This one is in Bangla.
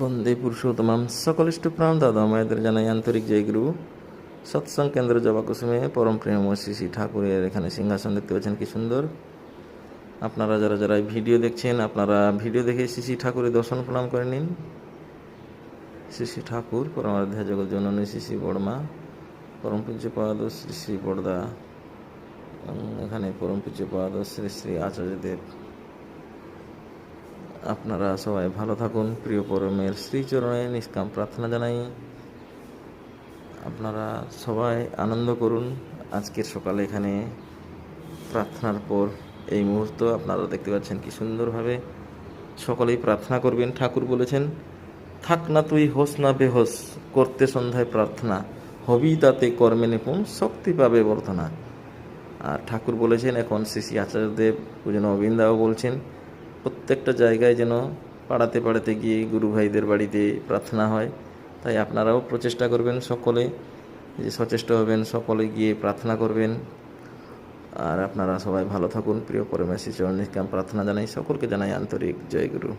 বন্দে পুরুষোত্তমম সকলিষ্ট প্রাণ দাদা মায়েদের জানাই আন্তরিক জয়গুরু। সৎসঙ্গ কেন্দ্র জবা কুসুমে পরম প্রেমময় শ্রী শ্রী ঠাকুরের এখানে সিংহাসন দেখতে পাচ্ছেন কি সুন্দর। আপনারা যারা যারা ভিডিও দেখছেন, আপনারা ভিডিও দেখে শ্রী শ্রী ঠাকুরের দর্শন প্রণাম করে নিন। শ্রী শ্রী ঠাকুর পরমারাধ্যা জগৎ জননী শ্রী শ্রী বড়মা, পরম পূজ্যপাদ শ্রী শ্রী বড়দা, এখানে পরম পূজ্যপাদ শ্রী শ্রী আচার্যদেব। আপনারা সবাই ভালো থাকুন। প্রিয় পরমের শ্রীচরণে নিষ্কাম প্রার্থনা জানাই আপনারা সবাই আনন্দ করুন। আজকের সকালে এখানে প্রার্থনার পর এই মুহূর্ত আপনারা দেখতে পাচ্ছেন কি সুন্দরভাবে সকলেই প্রার্থনা করবেন। ঠাকুর বলেছেন, থাক না তুই হোস না বেহোস, করতে সন্ধ্যায় প্রার্থনা, হবি তাতে কর্মে নিপুণ, শক্তি পাবে বর্ধনা। আর ঠাকুর বলেছেন, এখন শ্রী শ্রী আচার্যদেব পূজন অবিন্দাও বলছেন, প্রত্যেকটা জায়গায় যেন পাড়াতে পাড়াতে গিয়ে গুরু ভাইদের বাড়িতে প্রার্থনা হয়। তাই আপনারাও প্রচেষ্টা করবেন, সকলে যে সচেষ্ট হবেন, সকলে গিয়ে প্রার্থনা করবেন। আর আপনারা সবাই ভালো থাকুন। প্রিয় পরমেশ্বর চরণ নিষ্কাম প্রার্থনা জানাই, সকলকে জানাই আন্তরিক জয় গুরু।